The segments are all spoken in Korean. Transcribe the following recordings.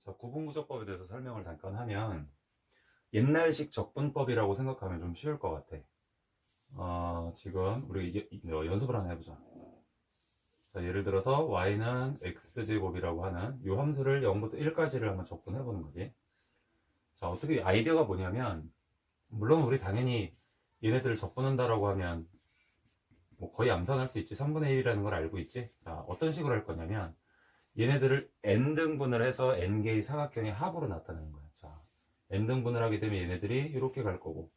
자, 구분구조법에 대해서 설명을 잠깐 하면 옛날식 적분법이라고 생각하면 좀 쉬울 것 같아. 지금 우리 연습을 하나 해보자. 자, 예를 들어서 y는 x제곱이라고 하는 이 함수를 0부터 1까지를 한번 적분해보는 거지. 자, 어떻게 아이디어가 뭐냐면, 물론 우리 당연히 얘네들을 적분한다라고 하면 뭐 거의 암산할 수 있지. 3분의 1이라는 걸 알고 있지. 자, 어떤 식으로 할 거냐면 얘네들을 n등분을 해서 n개의 사각형의 합으로 나타내는 거야. 자, n등분을 하게 되면 얘네들이 이렇게 갈 거고,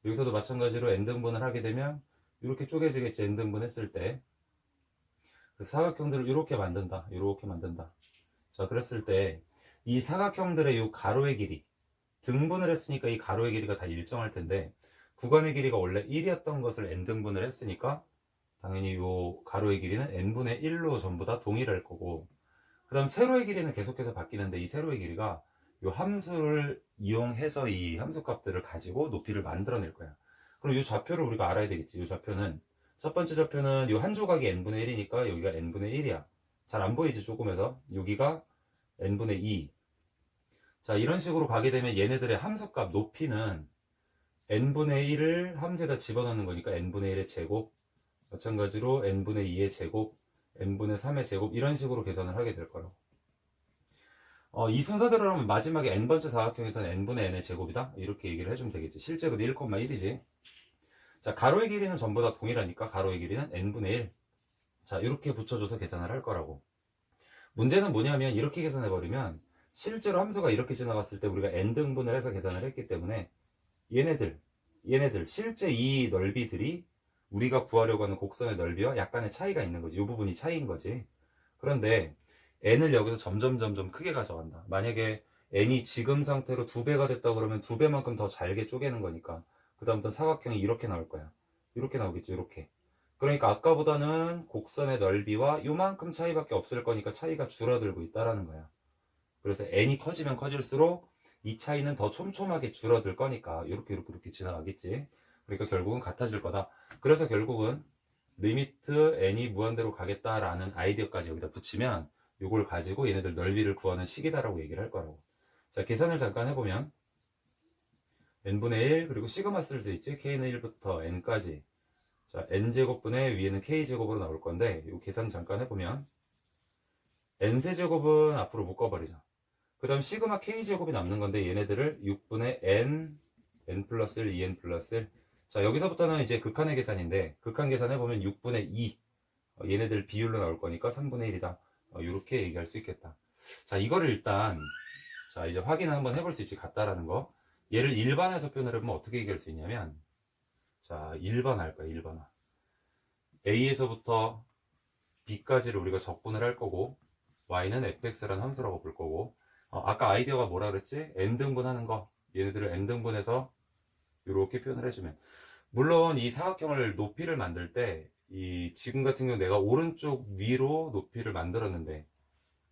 여기서도 마찬가지로 n등분을 하게 되면 이렇게 쪼개지겠지. n등분 했을 때 그 사각형들을 이렇게 만든다, 이렇게 만든다. 자, 그랬을 때 이 사각형들의 이 가로의 길이, 등분을 했으니까 이 가로의 길이가 다 일정할 텐데 구간의 길이가 원래 1이었던 것을 n등분을 했으니까 당연히 이 가로의 길이는 n분의 1로 전부 다 동일할 거고, 그 다음 세로의 길이는 계속해서 바뀌는데 이 세로의 길이가 이 함수를 이용해서 이 함수 값들을 가지고 높이를 만들어낼 거야. 그럼 이 좌표를 우리가 알아야 되겠지. 이 좌표는, 첫 번째 좌표는 이 한 조각이 n분의 1이니까 여기가 n분의 1이야. 잘 안 보이지, 조금해서. 여기가 n분의 2. 자, 이런 식으로 가게 되면 얘네들의 함수값 높이는 n분의 1을 함수에다 집어넣는 거니까 n분의 1의 제곱, 마찬가지로 n분의 2의 제곱, n분의 3의 제곱, 이런 식으로 계산을 하게 될 거라고. 이 순서대로 하면 마지막에 n번째 사각형에서는 n분의 n의 제곱이다, 이렇게 얘기를 해주면 되겠지. 실제로도 1,1이지. 자, 가로의 길이는 전부 다 동일하니까 가로의 길이는 n분의 1. 자, 이렇게 붙여줘서 계산을 할 거라고. 문제는 뭐냐면 이렇게 계산해버리면 실제로 함수가 이렇게 지나갔을 때 우리가 n등분을 해서 계산을 했기 때문에 얘네들 실제 이 넓이들이 우리가 구하려고 하는 곡선의 넓이와 약간의 차이가 있는 거지. 이 부분이 차이인 거지. 그런데 n을 여기서 점점 크게 가져간다. 만약에 n이 지금 상태로 2배가 됐다 그러면 2배만큼 더 잘게 쪼개는 거니까 그 다음부터 사각형이 이렇게 나올 거야. 이렇게 나오겠죠. 이렇게. 그러니까 아까보다는 곡선의 넓이와 요만큼 차이밖에 없을 거니까 차이가 줄어들고 있다라는 거야. 그래서 n이 커지면 커질수록 이 차이는 더 촘촘하게 줄어들 거니까 이렇게 지나가겠지. 그러니까 결국은 같아질 거다. 그래서 결국은 리미트 n이 무한대로 가겠다라는 아이디어까지 여기다 붙이면 이걸 가지고 얘네들 넓이를 구하는 식이다라고 얘기를 할 거라고. 자, 계산을 잠깐 해보면 n분의 1 그리고 시그마 쓸 수 있지. k는 1부터 n까지. 자, n제곱분의 위에는 k제곱으로 나올 건데 이 계산 잠깐 해보면 n세제곱은 앞으로 묶어버리자. 그 다음 시그마 k제곱이 남는 건데 얘네들을 6분의 n 플러스 1, 2n 플러스 1. 자, 여기서부터는 이제 극한의 계산인데 극한 계산 해보면 6분의 2. 얘네들 비율로 나올 거니까 3분의 1이다. 이렇게 얘기할 수 있겠다. 자, 이거를 일단 자, 이제 확인을 한번 해볼 수 있지. 같다라는 거. 얘를 일반에서 표현을 해보면 어떻게 얘기할 수 있냐면, 자, 1번 할 거야. 1번아. a에서부터 b까지를 우리가 적분을 할 거고 y는 fx라는 함수라고 볼 거고, 아까 아이디어가 뭐라 그랬지? n등분 하는 거. 얘네들을 n등분해서 이렇게 표현을 해주면, 물론 이 사각형을 높이를 만들 때 이 지금 같은 경우 내가 오른쪽 위로 높이를 만들었는데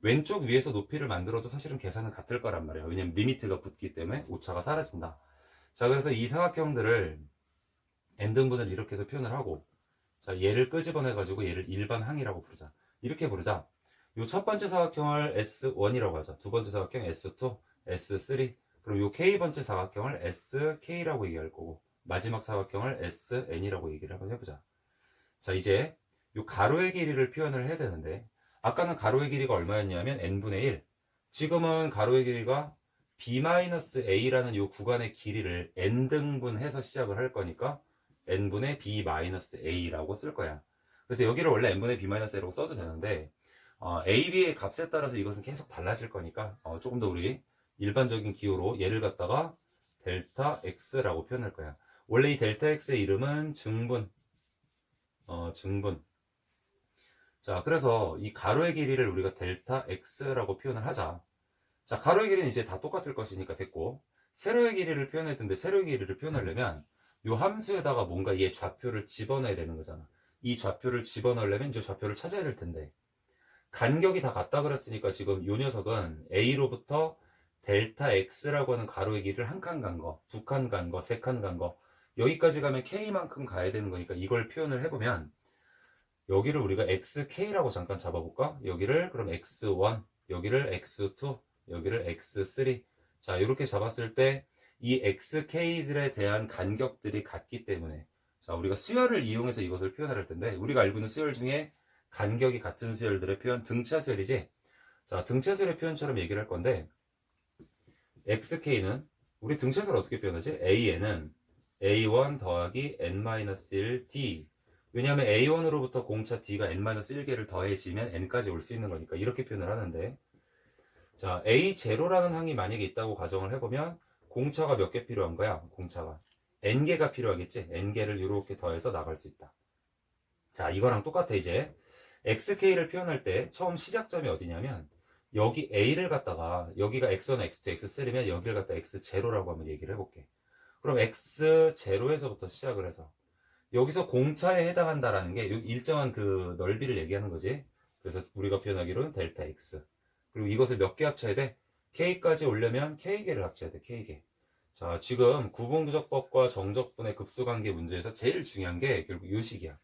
왼쪽 위에서 높이를 만들어도 사실은 계산은 같을 거란 말이야. 왜냐면 리미트가 붙기 때문에 오차가 사라진다. 자, 그래서 이 사각형들을 n등분을 이렇게 해서 표현을 하고, 자, 얘를 끄집어내 가지고 얘를 일반항이라고 부르자. 이렇게 부르자. 요 첫 번째 사각형을 S1이라고 하자. 두 번째 사각형 S2, S3. 그리고 요 K번째 사각형을 SK라고 얘기할 거고, 마지막 사각형을 SN이라고 얘기를 한번 해보자. 자, 이제 요 가로의 길이를 표현을 해야 되는데, 아까는 가로의 길이가 얼마였냐면 n분의 1. 지금은 가로의 길이가 b-a라는 요 구간의 길이를 n등분해서 시작을 할 거니까 n분의 b-a라고 쓸 거야. 그래서 여기를 원래 n분의 b-a라고 써도 되는데, a, b의 값에 따라서 이것은 계속 달라질 거니까 조금 더 우리 일반적인 기호로 얘를 갖다가 델타 x라고 표현할 거야. 원래 이 델타 x의 이름은 증분. 증분. 자, 그래서 이 가로의 길이를 우리가 델타 x라고 표현을 하자. 자, 가로의 길이는 이제 다 똑같을 것이니까 됐고, 세로의 길이를 표현해야 되는데 세로의 길이를 표현하려면 이 함수에다가 뭔가 얘 좌표를 집어넣어야 되는 거잖아. 이 좌표를 집어넣으려면 이제 좌표를 찾아야 될 텐데, 간격이 다 같다 그랬으니까 지금 이 녀석은 a로부터 델타 x라고 하는 가로의 길이를 한 칸 간 거, 두 칸 간 거, 세 칸 간 거, 여기까지 가면 k만큼 가야 되는 거니까 이걸 표현을 해보면 여기를 우리가 xk라고 잠깐 잡아볼까? 여기를 그럼 x1, 여기를 x2, 여기를 x3. 자, 이렇게 잡았을 때 이 xk들에 대한 간격들이 같기 때문에, 자, 우리가 수열을 이용해서 이것을 표현할 텐데, 우리가 알고 있는 수열 중에 간격이 같은 수열들의 표현, 등차 수열이지. 자, 등차 수열의 표현처럼 얘기를 할 건데, xk는 우리 등차 수열 어떻게 표현하지? an은 a1 더하기 n-1 d. 왜냐하면 a1으로부터 공차 d가 n-1개를 더해지면 n까지 올 수 있는 거니까 이렇게 표현을 하는데, 자, a0라는 항이 만약에 있다고 가정을 해보면 공차가 몇 개 필요한 거야? 공차가 n개가 필요하겠지? n개를 이렇게 더해서 나갈 수 있다. 자, 이거랑 똑같아. 이제 xk를 표현할 때 처음 시작점이 어디냐면, 여기 a를 갖다가 여기가 x1, x2, x3면 여기를 갖다 x0라고 한번 얘기를 해볼게. 그럼 x0에서부터 시작을 해서 여기서 공차에 해당한다라는 게 일정한 그 넓이를 얘기하는 거지. 그래서 우리가 표현하기로는 델타 x. 그리고 이것을 몇 개 합쳐야 돼? k까지 오려면 k개를 합쳐야 돼. k개. 자, 지금 구분구적법과 정적분의 급수관계 문제에서 제일 중요한 게 결국 요식이야.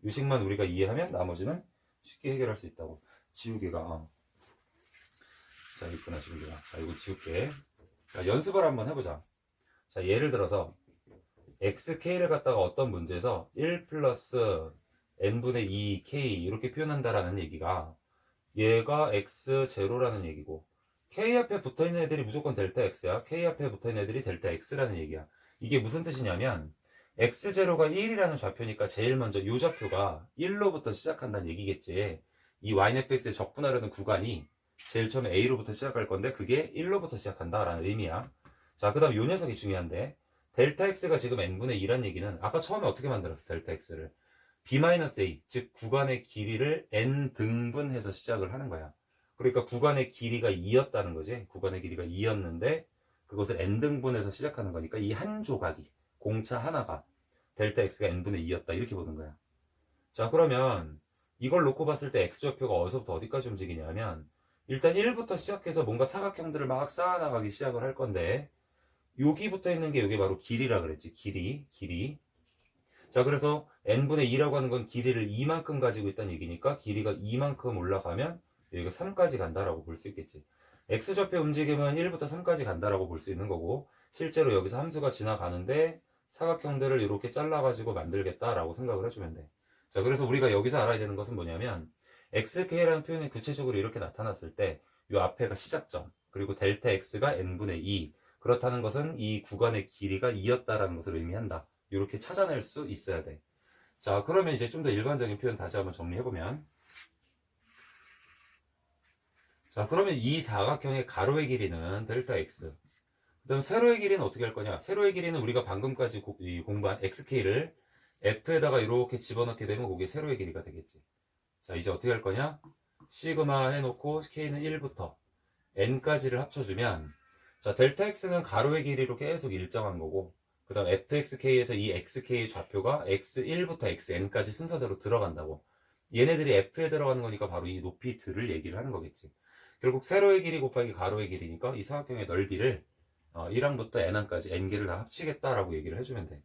요식만 우리가 이해하면 나머지는 쉽게 해결할 수 있다고. 지우개가. 자, 있구나, 지우개가. 자, 이거 지울게. 자, 연습을 한번 해보자. 자, 예를 들어서 xk를 갖다가 어떤 문제에서 1 플러스 n분의 2k 이렇게 표현한다라는 얘기가, 얘가 x0라는 얘기고, k 앞에 붙어있는 애들이 무조건 델타 x야. k 앞에 붙어있는 애들이 델타 x라는 얘기야. 이게 무슨 뜻이냐면, x0가 1이라는 좌표니까 제일 먼저 이 좌표가 1로부터 시작한다는 얘기겠지. 이 yfx에 적분하려는 구간이 제일 처음에 a로부터 시작할 건데 그게 1로부터 시작한다라는 의미야. 자, 그 다음 요 녀석이 중요한데, 델타 x가 지금 n분의 2란 얘기는 아까 처음에 어떻게 만들었어? 델타 x를 b-a, 즉 구간의 길이를 n 등분해서 시작을 하는 거야. 그러니까 구간의 길이가 2였다는 거지. 구간의 길이가 2였는데 그것을 n 등분해서 시작하는 거니까 이 한 조각이, 공차 하나가 델타 x가 n분의 2였다 이렇게 보는 거야. 자, 그러면 이걸 놓고 봤을 때 x좌표가 어디서부터 어디까지 움직이냐면, 일단 1부터 시작해서 뭔가 사각형들을 막 쌓아나가기 시작을 할 건데, 여기 붙어 있는 게 이게 바로 길이라 그랬지. 길이. 자, 그래서 n분의 2라고 하는 건 길이를 2만큼 가지고 있다는 얘기니까 길이가 2만큼 올라가면 여기가 3까지 간다라고 볼 수 있겠지. x좌표 움직임은 1부터 3까지 간다라고 볼 수 있는 거고, 실제로 여기서 함수가 지나가는데 사각형들을 이렇게 잘라가지고 만들겠다라고 생각을 해주면 돼. 자, 그래서 우리가 여기서 알아야 되는 것은 뭐냐면, xk라는 표현이 구체적으로 이렇게 나타났을 때 이 앞에가 시작점, 그리고 델타 x가 n분의 2, 그렇다는 것은 이 구간의 길이가 2였다라는 것을 의미한다. 이렇게 찾아낼 수 있어야 돼. 자, 그러면 이제 좀 더 일반적인 표현 다시 한번 정리해보면, 자, 그러면 이 사각형의 가로의 길이는 델타 x. 그 다음 세로의 길이는 어떻게 할 거냐? 세로의 길이는 우리가 방금까지 공부한 xk를 f에다가 이렇게 집어넣게 되면 그게 세로의 길이가 되겠지. 자, 이제 어떻게 할 거냐? 시그마 해놓고 k는 1부터 n까지를 합쳐주면, 자, 델타 x는 가로의 길이로 계속 일정한 거고, 그 다음 fxk에서 이 xk의 좌표가 x1부터 xn까지 순서대로 들어간다고. 얘네들이 f에 들어가는 거니까 바로 이 높이 들을 얘기를 하는 거겠지. 결국 세로의 길이 곱하기 가로의 길이니까 이 사각형의 넓이를 1항부터 n항까지 n개를 다 합치겠다라고 얘기를 해주면 돼.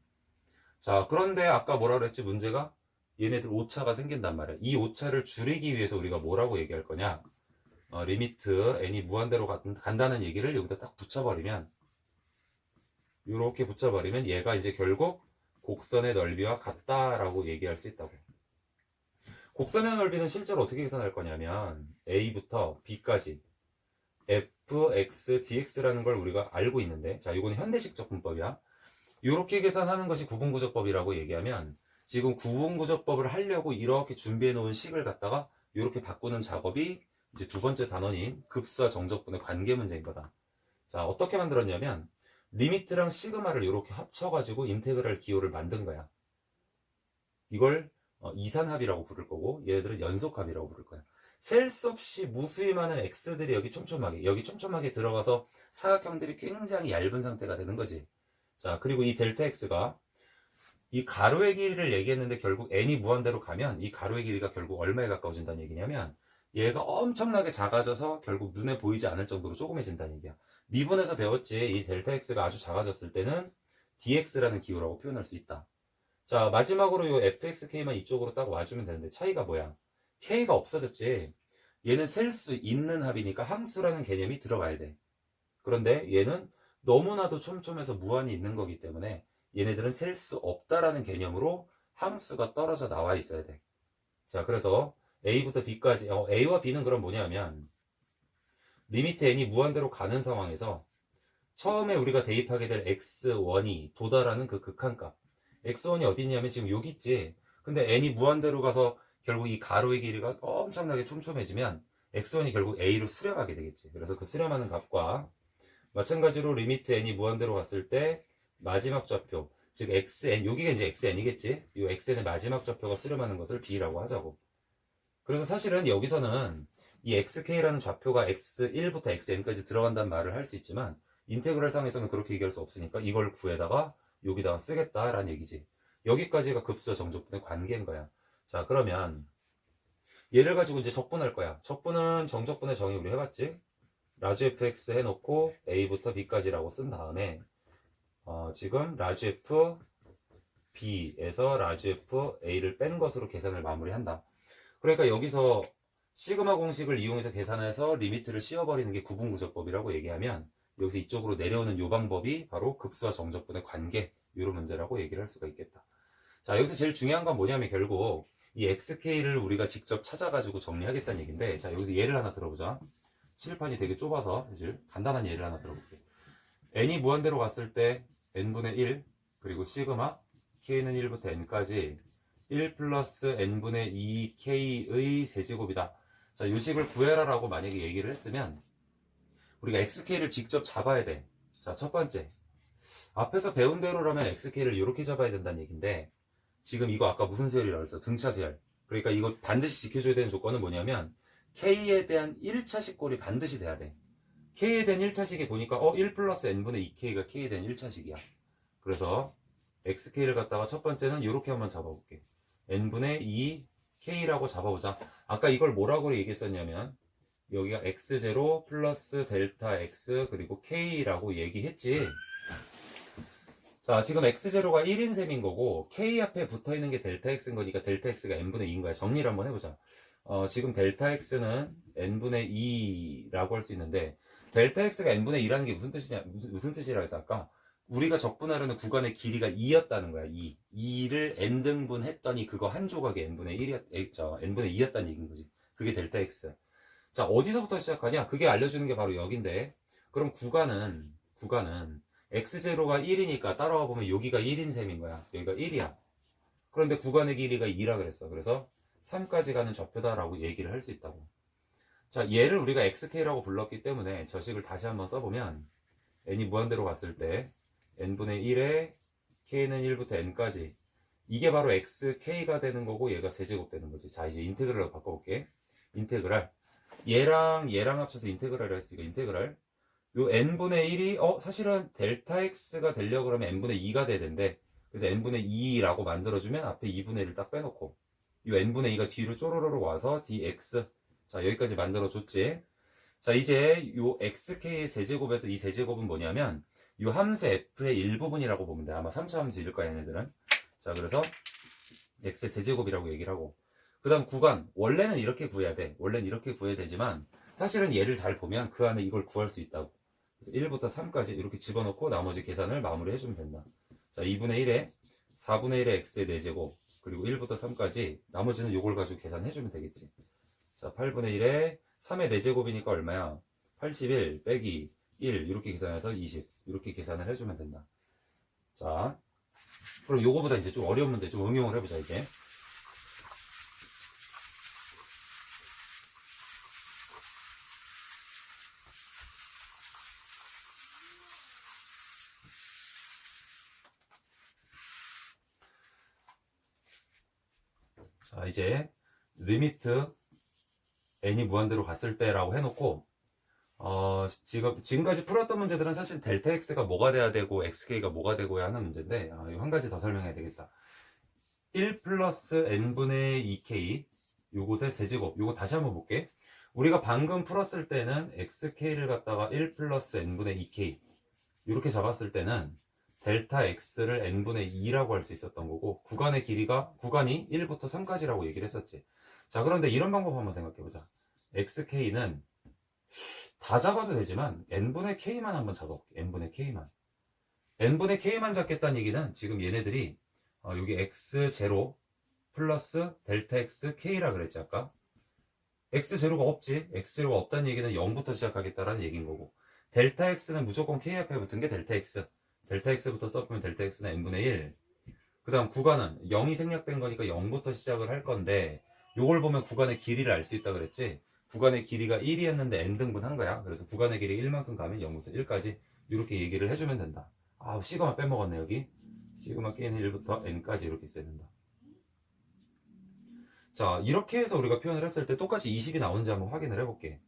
자, 그런데 아까 뭐라 그랬지? 문제가 얘네들 오차가 생긴단 말이야. 이 오차를 줄이기 위해서 우리가 뭐라고 얘기할 거냐? 리미트 n이 무한대로 간다는 얘기를 여기다 딱 붙여버리면, 이렇게 붙여버리면 얘가 이제 결국 곡선의 넓이와 같다라고 얘기할 수 있다고. 곡선의 넓이는 실제로 어떻게 계산할 거냐면, a부터 b까지 fx dx라는 걸 우리가 알고 있는데, 자, 이거는 현대식 적분법이야. 이렇게 계산하는 것이 구분구적법이라고 얘기하면, 지금 구분구적법을 하려고 이렇게 준비해 놓은 식을 갖다가 이렇게 바꾸는 작업이 이제 두 번째 단원인 급수와 정적분의 관계 문제인 거다. 자, 어떻게 만들었냐면, 리미트랑 시그마를 이렇게 합쳐가지고 인테그랄 기호를 만든 거야. 이걸 이산합이라고 부를 거고, 얘네들은 연속합이라고 부를 거야. 셀 수 없이 무수히 많은 x들이 여기 촘촘하게 들어가서 사각형들이 굉장히 얇은 상태가 되는 거지. 자, 그리고 이 델타 x가 이 가로의 길이를 얘기했는데, 결국 n이 무한대로 가면 이 가로의 길이가 결국 얼마에 가까워진다는 얘기냐면, 얘가 엄청나게 작아져서 결국 눈에 보이지 않을 정도로 조그매진다는 얘기야. 미분에서 배웠지. 이 델타 x가 아주 작아졌을 때는 dx라는 기호라고 표현할 수 있다. 자, 마지막으로 이 fxk만 이쪽으로 딱 와주면 되는데, 차이가 뭐야? k가 없어졌지. 얘는 셀 수 있는 합이니까 항수라는 개념이 들어가야 돼. 그런데 얘는 너무나도 촘촘해서 무한히 있는 거기 때문에 얘네들은 셀 수 없다라는 개념으로 함수가 떨어져 나와 있어야 돼. 자, 그래서 A부터 B까지, A와 B는 그럼 뭐냐면, 리미트 n이 무한대로 가는 상황에서 처음에 우리가 대입하게 될 x1이 도달하는 그 극한값. x1이 어디 있냐면 지금 여기 있지. 근데 n이 무한대로 가서 결국 이 가로의 길이가 엄청나게 촘촘해지면 x1이 결국 a로 수렴하게 되겠지. 그래서 그 수렴하는 값과 마찬가지로 리미트 n이 무한대로 갔을 때 마지막 좌표, 즉 xn, 여기가 이제 xn이겠지. 이 xn의 마지막 좌표가 수렴하는 것을 b라고 하자고. 그래서 사실은 여기서는 이 xk라는 좌표가 x1부터 xn까지 들어간다는 말을 할 수 있지만 인테그랄 상에서는 그렇게 얘기할 수 없으니까 이걸 구해다가 여기다가 쓰겠다라는 얘기지. 여기까지가 급수와 정적분의 관계인 거야. 자, 그러면 얘를 가지고 이제 적분할 거야. 적분은 정적분의 정의 우리 해봤지? 라지 fx 해놓고 a부터 b까지라고 쓴 다음에 지금 라지 f b에서 라지 f a를 뺀 것으로 계산을 마무리한다. 그러니까 여기서 시그마 공식을 이용해서 계산해서 리미트를 씌워버리는 게 구분구조법이라고 얘기하면 여기서 이쪽으로 내려오는 요 방법이 바로 급수와 정적분의 관계, 이런 문제라고 얘기를 할 수가 있겠다. 자, 여기서 제일 중요한 건 뭐냐면 결국 이 xk를 우리가 직접 찾아가지고 정리하겠다는 얘기인데, 자, 여기서 예를 하나 들어보자. 칠판이 되게 좁아서 사실 간단한 예를 하나 들어볼게. n이 무한대로 갔을 때 n분의 1 그리고 시그마 k는 1부터 n까지 1 플러스 n분의 2k의 세제곱이다. 자, 요 식을 구해라 라고 만약에 얘기를 했으면 우리가 xk를 직접 잡아야 돼. 자, 첫 번째, 앞에서 배운 대로라면 xk를 이렇게 잡아야 된다는 얘기인데, 지금 이거 아까 무슨 세열이라고 했어? 등차 세열. 그러니까 이거 반드시 지켜줘야 되는 조건은 뭐냐면 k에 대한 1차식 꼴이 반드시 돼야 돼. k에 대한 1차식이 보니까 1 플러스 n분의 2k가 k에 대한 1차식이야. 그래서 xk를 갖다가 첫 번째는 이렇게 한번 잡아볼게. n분의 2k라고 잡아보자. 아까 이걸 뭐라고 얘기했었냐면 여기가 x0 플러스 델타 x 그리고 k라고 얘기했지. 자, 지금 x0가 1인 셈인 거고 k 앞에 붙어있는 게 델타 x인 거니까 델타 x가 n분의 2인 거야. 정리를 한번 해보자. 지금 델타 x는 n분의 2라고 할 수 있는데 델타 x가 n분의 2라는 게 무슨 뜻이냐, 무슨 뜻이라고 해서 아까 우리가 적분하려는 구간의 길이가 2였다는 거야. 2를 n등분 했더니 그거 한 조각이 n분의 n분의 2였다는 얘기인 거지. 그게 델타 x. 자, 어디서부터 시작하냐? 그게 알려주는 게 바로 여긴데, 그럼 구간은 x0가 1이니까 따라와 보면 여기가 1인 셈인 거야. 여기가 1이야. 그런데 구간의 길이가 2라 그랬어. 그래서 3까지 가는 좌표다라고 얘기를 할 수 있다고. 자, 얘를 우리가 xk라고 불렀기 때문에 저 식을 다시 한번 써보면 n이 무한대로 갔을 때 n분의 1에 k는 1부터 n까지, 이게 바로 xk가 되는 거고 얘가 세제곱 되는 거지. 자, 이제 인테그랄로 바꿔볼게. 인테그랄, 얘랑 합쳐서 인테그랄을 했으니까 인테그랄 요 n분의 1이 사실은 델타 x가 되려고 그러면 n분의 2가 돼야 되는데, 그래서 n분의 2라고 만들어주면 앞에 2분의 1을 딱 빼놓고 요 n분의 2가 뒤로 쪼로로로 와서 dx. 자, 여기까지 만들어줬지. 자, 이제 요 xk의 세제곱에서 이 세제곱은 뭐냐면 요 함수 f의 일부분이라고 보면 돼. 아마 3차 함수일 거야, 얘네들은. 자, 그래서 x의 세제곱이라고 얘기를 하고, 그 다음 구간, 원래는 이렇게 구해야 돼. 원래는 이렇게 구해야 되지만 사실은 얘를 잘 보면 그 안에 이걸 구할 수 있다고. 그래서 1부터 3까지 이렇게 집어넣고 나머지 계산을 마무리 해주면 된다. 자, 2분의 1에 4분의 1의 x의 4제곱 그리고 1부터 3까지 나머지는 요걸 가지고 계산해주면 되겠지. 자, 8분의 1에 3의 4제곱이니까 얼마야? 81 빼기 1 이렇게 계산해서 20 이렇게 계산을 해주면 된다. 자, 그럼 요거보다 이제 좀 어려운 문제 좀 응용을 해보자. 이제 자, 이제 리미트 n이 무한대로 갔을 때라고 해놓고, 지금까지 풀었던 문제들은 사실 델타 x가 뭐가 돼야 되고 xk가 뭐가 되고야 하는 문제인데, 이거 한 가지 더 설명해야 되겠다. 1 플러스 n분의 2k 요것의 세제곱, 요거 다시 한번 볼게. 우리가 방금 풀었을 때는 xk를 갖다가 1 플러스 n분의 2k 이렇게 잡았을 때는 델타 x를 n분의 2라고 할 수 있었던 거고, 구간이 1부터 3까지라고 얘기를 했었지. 자, 그런데 이런 방법 한번 생각해보자. xk는 다 잡아도 되지만 n분의 k만 한번 잡아볼게. n분의 k만. n분의 k만 잡겠다는 얘기는 지금 얘네들이 여기 x0 플러스 델타 x k라 그랬지 아까. x0가 없지. x0가 없다는 얘기는 0부터 시작하겠다라는 얘기인 거고, 델타 x는 무조건 k 앞에 붙은 게 델타 x. 델타 x부터 써보면 델타 x는 n분의 1. 그 다음 구간은 0이 생략된 거니까 0부터 시작을 할 건데, 요걸 보면 구간의 길이를 알 수 있다 그랬지. 구간의 길이가 1이었는데 n등분 한 거야. 그래서 구간의 길이가 1만큼 가면 0부터 1까지 이렇게 얘기를 해주면 된다. 시그마 빼먹었네 여기. 시그마 K는 1부터 n까지 이렇게 써야 된다. 자, 이렇게 해서 우리가 표현을 했을 때 똑같이 20이 나오는지 한번 확인을 해볼게.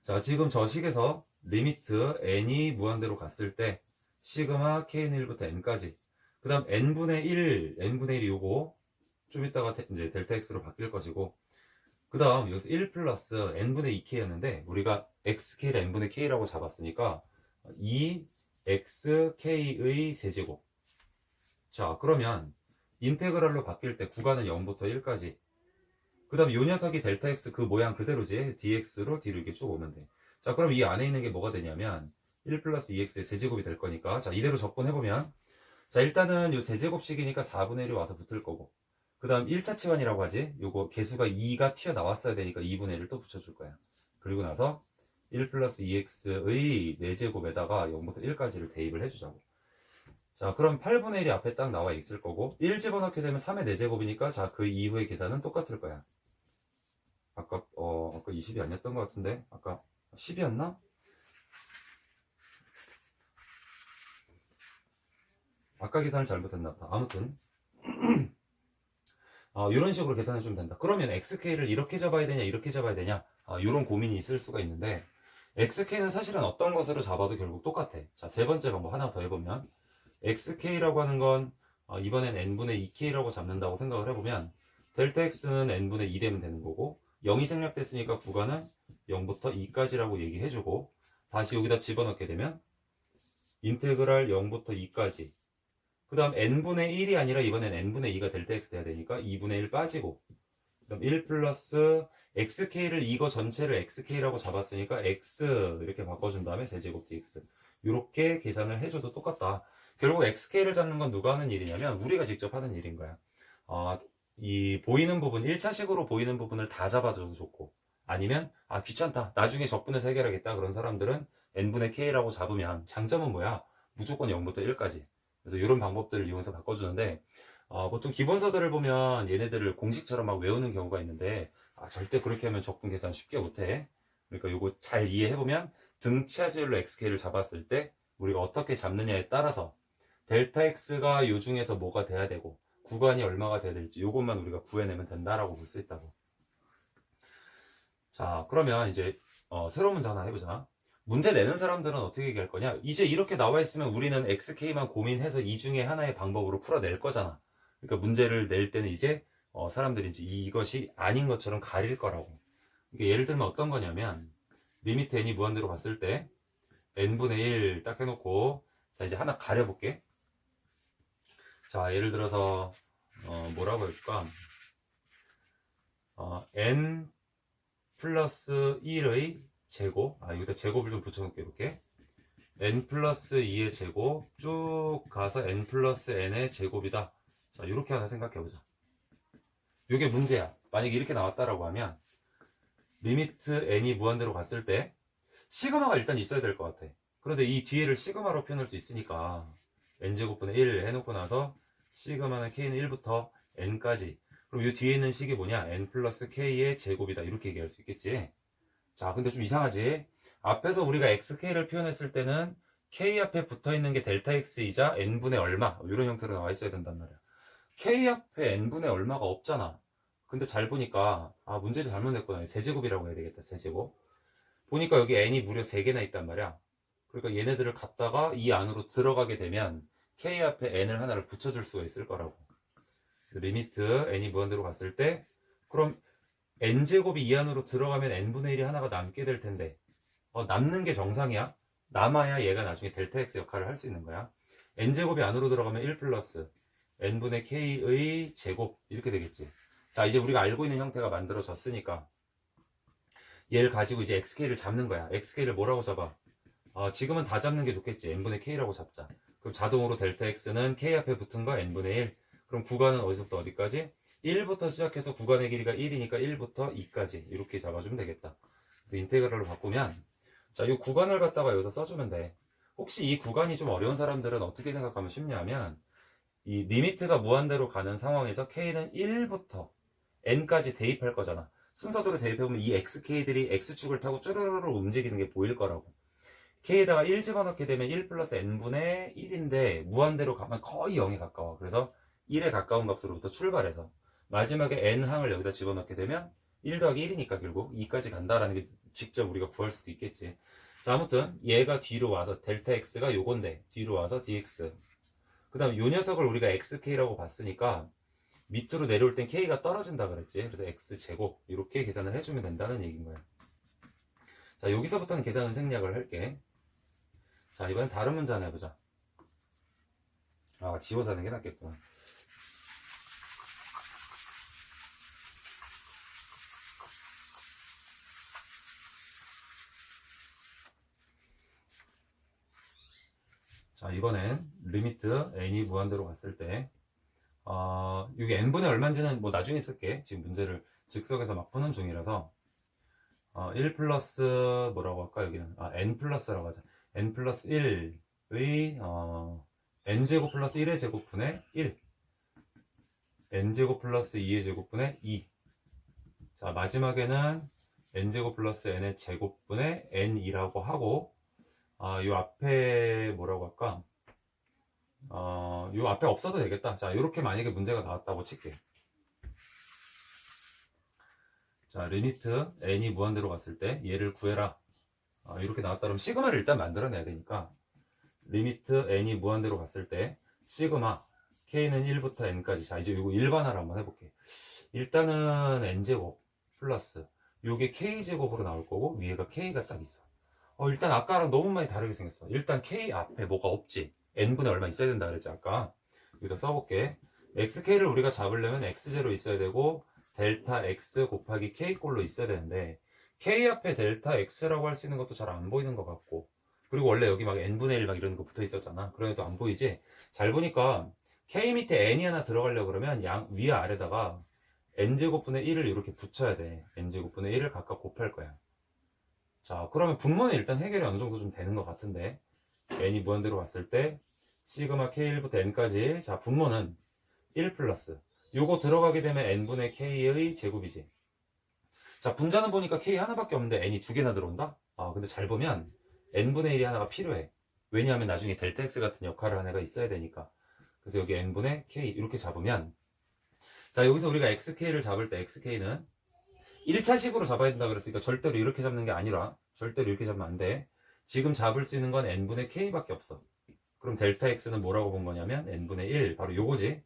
자, 지금 저 식에서 리미트 n이 무한대로 갔을 때 시그마 K는 1부터 n까지, 그 다음 n분의 1이 요거 좀 이따가 이제 델타 x로 바뀔 것이고, 그 다음 여기서 1 플러스 n분의 2k였는데 우리가 xk를 n분의 k라고 잡았으니까 2xk의 세제곱. 자, 그러면 인테그랄로 바뀔 때 구간은 0부터 1까지, 그 다음 요 녀석이 델타 x 그 모양 그대로지. dx로 뒤로 이렇게 쭉 오면 돼. 자, 그럼 이 안에 있는 게 뭐가 되냐면 1 플러스 2x의 세제곱이 될 거니까, 자, 이대로 적분해보면, 자, 일단은 요 세제곱식이니까 4분의 1이 와서 붙을 거고, 그 다음 1차 치환이라고 하지. 요거 개수가 2가 튀어나왔어야 되니까 2분의 1을 또 붙여줄 거야. 그리고 나서 1 플러스 2x의 4제곱에다가 0부터 1까지를 대입을 해주자고. 자, 그럼 8분의 1이 앞에 딱 나와 있을 거고, 1 집어넣게 되면 3의 4제곱이니까, 자, 그 이후의 계산은 똑같을 거야. 아까 20이 아니었던 것 같은데? 아까 10이었나? 아까 계산을 잘못했나 보다. 아무튼 이런 식으로 계산해 주면 된다. 그러면 xk를 이렇게 잡아야 되냐 이렇게 잡아야 되냐, 이런 고민이 있을 수가 있는데, xk는 사실은 어떤 것으로 잡아도 결국 똑같아. 자, 세 번째 방법 하나 더 해보면, xk라고 하는 건 이번엔 n분의 2k라고 잡는다고 생각을 해보면, 델타 x는 n분의 2 되면 되는 거고, 0이 생략됐으니까 구간은 0부터 2까지라고 얘기해주고, 다시 여기다 집어넣게 되면 인테그랄 0부터 2까지, 그 다음 n분의 1이 아니라 이번엔 n분의 2가 델타 x 돼야 되니까 2분의 1 빠지고, 그 다음 1 플러스 xk를 이거 전체를 xk라고 잡았으니까 x 이렇게 바꿔준 다음에 세제곱 dx, 이렇게 계산을 해줘도 똑같다. 결국 xk를 잡는 건 누가 하는 일이냐면 우리가 직접 하는 일인 거야. 이 보이는 부분, 1차식으로 보이는 부분을 다 잡아줘도 좋고, 아니면 귀찮다, 나중에 적분해서 해결하겠다, 그런 사람들은 n분의 k라고 잡으면 장점은 뭐야? 무조건 0부터 1까지. 그래서 이런 방법들을 이용해서 바꿔주는데, 보통 기본서들을 보면 얘네들을 공식처럼 막 외우는 경우가 있는데, 절대 그렇게 하면 적분 계산 쉽게 못해. 그러니까 이거 잘 이해해보면 등차수열로 xk를 잡았을 때 우리가 어떻게 잡느냐에 따라서 델타 x가 요 중에서 뭐가 돼야 되고 구간이 얼마가 돼야 될지 요것만 우리가 구해내면 된다라고 볼 수 있다고. 자, 그러면 이제 새로운 문제 하나 해보자. 문제 내는 사람들은 어떻게 얘기할 거냐? 이제 이렇게 나와 있으면 우리는 xk만 고민해서 이 중에 하나의 방법으로 풀어낼 거잖아. 그러니까 문제를 낼 때는 이제 사람들이 이제 이것이 아닌 것처럼 가릴 거라고. 그러니까 예를 들면 어떤 거냐면, 리미트 n이 무한대로 갔을 때 n분의 1 딱 해놓고, 자, 이제 하나 가려볼게. 자, 예를 들어서 뭐라고 해줄까? n 플러스 1의 제곱, 여기다 제곱을 좀 붙여놓을게. 이렇게 n 플러스 2의 제곱 쭉 가서 n 플러스 n의 제곱이다. 자, 이렇게 하나 생각해보자. 이게 문제야. 만약에 이렇게 나왔다라고 하면 리미트 n이 무한대로 갔을 때 시그마가 일단 있어야 될 것 같아. 그런데 이 뒤에를 시그마로 표현할 수 있으니까 n제곱분의 1 해놓고 나서 시그마는 k는 1부터 n까지, 그럼 이 뒤에 있는 식이 뭐냐? n 플러스 k의 제곱이다, 이렇게 얘기할 수 있겠지. 자, 근데 좀 이상하지? 앞에서 우리가 xk를 표현했을 때는 k 앞에 붙어있는 게 델타 x이자 n분의 얼마, 이런 형태로 나와 있어야 된단 말이야. k 앞에 n분의 얼마가 없잖아. 근데 잘 보니까 문제를 잘못 냈구나. 세제곱이라고 해야 되겠다. 세제곱. 보니까 여기 n이 무려 3개나 있단 말이야. 그러니까 얘네들을 갖다가 이 안으로 들어가게 되면 k 앞에 n을 하나를 붙여줄 수가 있을 거라고. 리미트 n이 무한대로 갔을 때, 그럼 n제곱이 이 안으로 들어가면 n분의 1이 하나가 남게 될 텐데, 남는 게 정상이야? 남아야 얘가 나중에 델타 x 역할을 할 수 있는 거야. n제곱이 안으로 들어가면 1 플러스 n분의 k의 제곱, 이렇게 되겠지. 자, 이제 우리가 알고 있는 형태가 만들어졌으니까 얘를 가지고 이제 xk를 잡는 거야. xk를 뭐라고 잡아? 지금은 다 잡는 게 좋겠지. n분의 k라고 잡자. 그럼 자동으로 델타 x는 k 앞에 붙은 거 n분의 1. 그럼 구간은 어디서부터 어디까지? 1부터 시작해서 구간의 길이가 1이니까 1부터 2까지 이렇게 잡아주면 되겠다. 그래서 인테그랄로 바꾸면 자, 이 구간을 갖다가 여기서 써주면 돼. 혹시 이 구간이 좀 어려운 사람들은 어떻게 생각하면 쉽냐면 이 리미트가 무한대로 가는 상황에서 k는 1부터 n까지 대입할 거잖아. 순서대로 대입해보면 이 xk들이 x축을 타고 쭈르르르 움직이는 게 보일 거라고. k에다가 1 집어넣게 되면 1 플러스 n분의 1인데 무한대로 가면 거의 0에 가까워. 그래서 1에 가까운 값으로부터 출발해서 마지막에 n항을 여기다 집어넣게 되면 1 더하기 1이니까 결국 2까지 간다라는 게 직접 우리가 구할 수도 있겠지. 자, 아무튼 얘가 뒤로 와서 델타 x가 요건데 뒤로 와서 dx. 그 다음 요 녀석을 우리가 xk라고 봤으니까 밑으로 내려올 땐 k가 떨어진다 그랬지. 그래서 x제곱 이렇게 계산을 해주면 된다는 얘기인 거야. 자, 여기서부터는 계산 생략을 할게. 자, 이번엔 다른 문제 하나 해보자. 지워서 하는 게 낫겠구나. 자, 이번엔 리미트 n이 무한대로 갔을 때 여기 n분의 얼마인지는 뭐 나중에 쓸게. 지금 문제를 즉석에서 막 푸는 중이라서 1 플러스 뭐라고 할까 여기는 n 플러스라고 하자. n 플러스 1의 n제곱 플러스 1의 제곱분의 1 n제곱 플러스 2의 제곱분의 2. 자, 마지막에는 n제곱 플러스 n의 제곱분의 n이라고 하고 요 앞에 뭐라고 할까? 요 앞에 없어도 되겠다. 자, 요렇게 만약에 문제가 나왔다고 칠게. 자, 리미트 n이 무한대로 갔을 때 얘를 구해라. 이렇게 나왔다 그러면 시그마를 일단 만들어내야 되니까 리미트 n이 무한대로 갔을 때 시그마 k는 1부터 n까지. 자, 이제 이거 일반화를 한번 해볼게. 일단은 n제곱 플러스 요게 k제곱으로 나올 거고 위에가 k가 딱 있어. 일단 아까랑 너무 많이 다르게 생겼어. 일단 k 앞에 뭐가 없지. n분의 얼마 있어야 된다 그랬지 아까. 여기다 써볼게. xk를 우리가 잡으려면 x0 있어야 되고 델타 x 곱하기 k 꼴로 있어야 되는데 k 앞에 델타 x라고 할 수 있는 것도 잘 안 보이는 것 같고 그리고 원래 여기 막 n분의 1 막 이런 거 붙어 있었잖아. 그러니까 안 보이지? 잘 보니까 k 밑에 n이 하나 들어가려고 그러면 위에 아래다가 n제곱분의 1을 이렇게 붙여야 돼. n제곱분의 1을 각각 곱할 거야. 자, 그러면 분모는 일단 해결이 어느 정도 좀 되는 것 같은데 n이 무한대로 갔을 때 시그마 k1부터 n까지. 자, 분모는 1 플러스 요거 들어가게 되면 n분의 k의 제곱이지. 자, 분자는 보니까 k 하나밖에 없는데 n이 두 개나 들어온다? 근데 잘 보면 n분의 1이 하나가 필요해. 왜냐하면 나중에 델타 x 같은 역할을 하는 애가 있어야 되니까. 그래서 여기 n분의 k 이렇게 잡으면 자, 여기서 우리가 xk를 잡을 때 xk는 1차식으로 잡아야 된다 그랬으니까 절대로 이렇게 잡는 게 아니라 절대로 이렇게 잡으면 안 돼. 지금 잡을 수 있는 건 n분의 k밖에 없어. 그럼 델타 x는 뭐라고 본 거냐면 n분의 1 바로 요거지.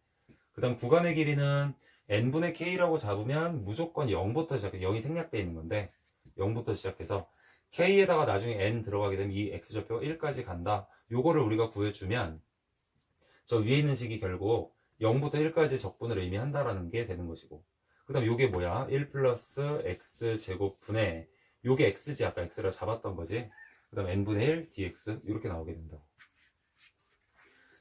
그 다음 구간의 길이는 n분의 k라고 잡으면 무조건 0부터 시작해. 0이 생략되어 있는 건데 0부터 시작해서 k에다가 나중에 n 들어가게 되면 이 x좌표가 1까지 간다. 요거를 우리가 구해주면 저 위에 있는 식이 결국 0부터 1까지 적분을 의미한다라는 게 되는 것이고 그 다음 요게 뭐야? 1 플러스 x제곱분의 요게 x지. 아까 x라 잡았던 거지. 그 다음 n분의 1 dx 이렇게 나오게 된다고.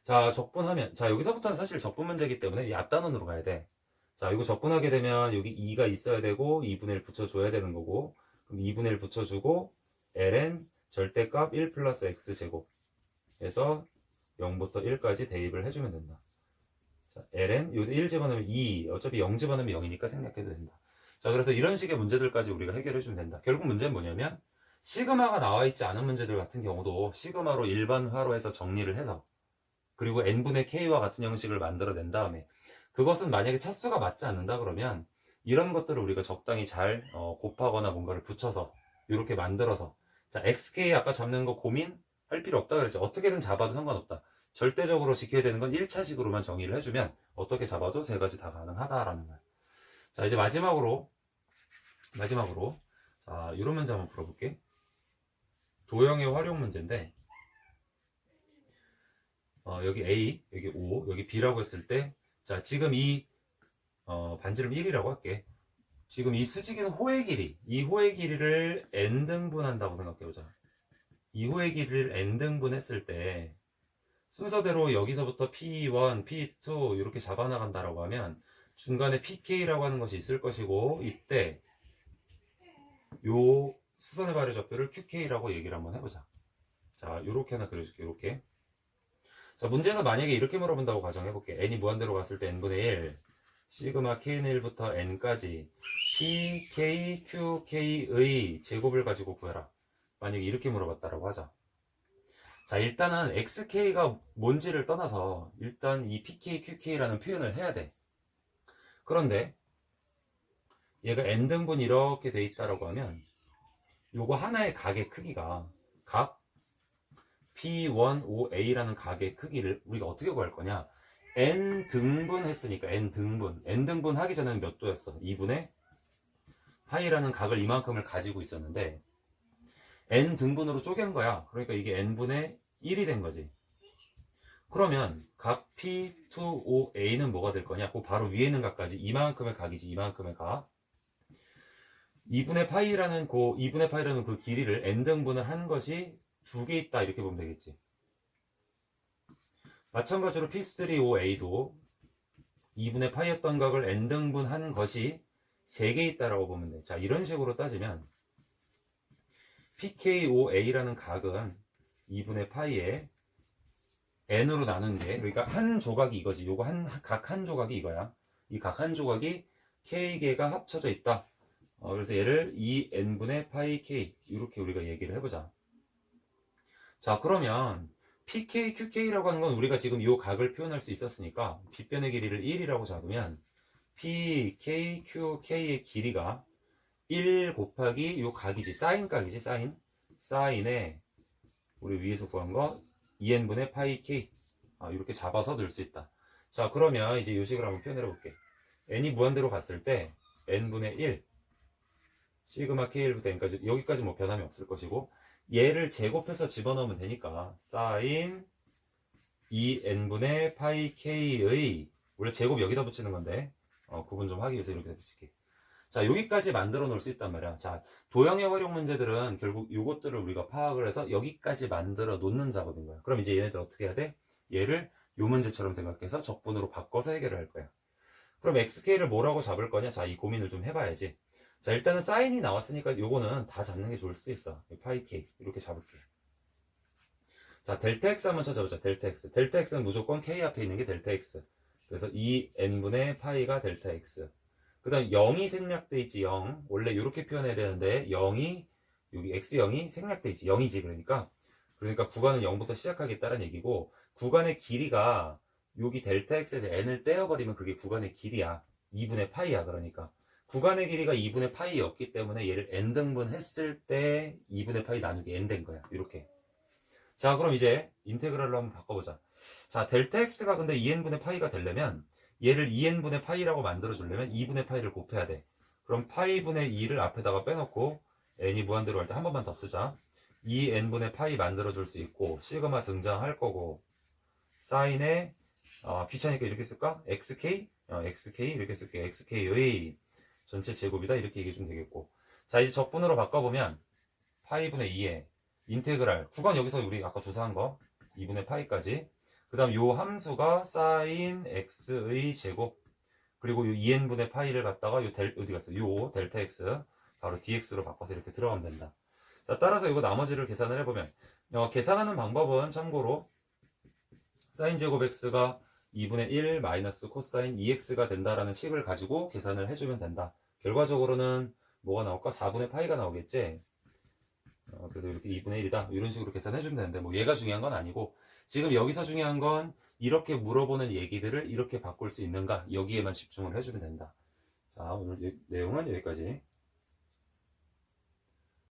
자, 적분하면 자, 여기서부터는 사실 적분 문제이기 때문에 이 앞단원으로 가야 돼. 자, 이거 적분하게 되면 여기 2가 있어야 되고 2분의 1 붙여줘야 되는 거고 그럼 2분의 1 붙여주고 ln 절대값 1 플러스 x제곱 해서 0부터 1까지 대입을 해주면 된다. 자, ln 여기 1 집어넣으면 2 어차피 0 집어넣으면 0이니까 생략해도 된다. 자, 그래서 이런 식의 문제들까지 우리가 해결해주면 된다. 결국 문제는 뭐냐면 시그마가 나와있지 않은 문제들 같은 경우도 시그마로 일반화로 해서 정리를 해서 그리고 n분의 k와 같은 형식을 만들어낸 다음에 그것은 만약에 차수가 맞지 않는다 그러면 이런 것들을 우리가 적당히 잘 곱하거나 뭔가를 붙여서 이렇게 만들어서 자, xk 아까 잡는 거 고민할 필요 없다 그랬죠. 어떻게든 잡아도 상관없다. 절대적으로 지켜야 되는 건 1차식으로만 정의를 해주면 어떻게 잡아도 세 가지 다 가능하다라는 거야. 자, 이제 마지막으로 자, 이런 문제 한번 풀어볼게. 도형의 활용 문제인데 여기 A, 여기 O, 여기 B라고 했을 때 자, 지금 이 반지름 1이라고 할게. 지금 이 수직인 호의 길이, 이 호의 길이를 n등분한다고 생각해보자. 이 호의 길이를 n등분했을 때 순서대로 여기서부터 P1, P2 이렇게 잡아나간다라고 하면 중간에 PK라고 하는 것이 있을 것이고, 이때 요 수선의 발의 좌표를 QK라고 얘기를 한번 해보자. 자, 요렇게 하나 그려줄게. 요렇게. 자, 문제에서 만약에 이렇게 물어본다고 가정해볼게. n이 무한대로 갔을 때 n분의 1, 시그마 k는 1부터 n까지 p, k, q, k의 제곱을 가지고 구해라. 만약에 이렇게 물어봤다라고 하자. 자, 일단은 xk가 뭔지를 떠나서 일단 이 pk, qk라는 표현을 해야 돼. 그런데 얘가 n등분 이렇게 돼 있다라고 하면 요거 하나의 각의 크기가 각 P1OA라는 각의 크기를 우리가 어떻게 구할 거냐? n등분 했으니까 n등분 하기 전에는 몇 도였어? 2분의 파이라는 각을 이만큼을 가지고 있었는데 n등분으로 쪼갠 거야. 그러니까 이게 n분의 1이 된 거지. 그러면 각 P2OA는 뭐가 될 거냐? 그 바로 위에 있는 각까지 이만큼의 각이지. 이만큼의 각. 2분의 파이라는 그 길이를 n등분을 한 것이 두 개 있다 이렇게 보면 되겠지. 마찬가지로 P3OA도 2분의 파이였던 각을 n등분 한 것이 3개 있다라고 보면 돼. 자, 이런 식으로 따지면 PKOA라는 각은 2분의 파이에 n으로 나눈 게, 그러니까 한 조각이 이거지. 요거 각 한 조각이 이거야. 이 각 한 조각이 k개가 합쳐져 있다. 그래서 얘를 2n분의 파이 k 이렇게 우리가 얘기를 해보자. 자, 그러면 PK, QK라고 하는 건 우리가 지금 이 각을 표현할 수 있었으니까 빗변의 길이를 1이라고 잡으면 PK, QK의 길이가 1 곱하기 이 각이지. 사인 각이지. 사인에 우리 위에서 구한 거 2n분의 파이 k 이렇게 잡아서 넣을 수 있다. 자, 그러면 이제 이 식을 한번 표현해 볼게. n이 무한대로 갔을 때 n분의 1 시그마 k1부터 n까지 여기까지 뭐 변함이 없을 것이고, 얘를 제곱해서 집어넣으면 되니까 사인 2n분의 파이 k의, 원래 제곱 여기다 붙이는 건데 구분 좀 하기 위해서 이렇게 붙일게. 자, 여기까지 만들어 놓을 수 있단 말이야. 자, 도형의 활용 문제들은 결국 요것들을 우리가 파악을 해서 여기까지 만들어 놓는 작업인 거야. 그럼 이제 얘네들 어떻게 해야 돼? 얘를 요 문제처럼 생각해서 적분으로 바꿔서 해결을 할 거야. 그럼 xk를 뭐라고 잡을 거냐? 자, 이 고민을 좀 해봐야지. 자, 일단은 사인이 나왔으니까 요거는 다 잡는 게 좋을 수도 있어. 파이 k 이렇게 잡을게. 자, 델타 x 한번 찾아보자. 델타 x. 델타 x는 무조건 k 앞에 있는 게 델타 x. 그래서 2n분의 파이가 델타 x. 그 다음 0이 생략돼 있지. 0. 원래 이렇게 표현해야 되는데 0이 여기 x0이 생략돼 있지. 0이지. 그러니까 구간은 0부터 시작하겠다는 얘기고, 구간의 길이가 여기 델타 x에서 n을 떼어버리면 그게 구간의 길이야. 2분의 파이야. 그러니까 구간의 길이가 2분의 파이였기 때문에 얘를 n등분 했을 때 2분의 파이 나누기 n 된 거야. 이렇게. 자, 그럼 이제 인테그랄로 한번 바꿔보자. 자, 델타 x가 근데 2n분의 파이가 되려면 얘를 2n분의 파이라고 만들어주려면 2분의 파이를 곱해야 돼. 그럼 파이분의 2를 앞에다가 빼놓고 n이 무한대로 할 때 한 번만 더 쓰자. 2n분의 파이 만들어줄 수 있고, 시그마 등장할 거고, 사인에 귀찮으니까 이렇게 쓸까? xk? xk 이렇게 쓸게. xk의 전체 제곱이다 이렇게 얘기해주면 되겠고, 자, 이제 적분으로 바꿔보면 파이분의 2에 인테그랄 구간, 여기서 우리 아까 조사한 거 2분의 파이까지, 그 다음 요 함수가 사인 x의 제곱, 그리고 요 2n분의 파이를 갖다가 요 어디 갔어? 요 델타 x 바로 dx로 바꿔서 이렇게 들어가면 된다. 자, 따라서 이거 나머지를 계산을 해보면 계산하는 방법은 참고로 사인 제곱 x가 2분의 1 마이너스 코사인 2x가 된다라는 식을 가지고 계산을 해주면 된다. 결과적으로는 뭐가 나올까? 4분의 파이가 나오겠지. 그래도 이렇게 2분의 1이다 이런 식으로 계산해주면 되는데, 뭐 얘가 중요한 건 아니고, 지금 여기서 중요한 건 이렇게 물어보는 얘기들을 이렇게 바꿀 수 있는가, 여기에만 집중을 해주면 된다. 자, 오늘 내용은 여기까지.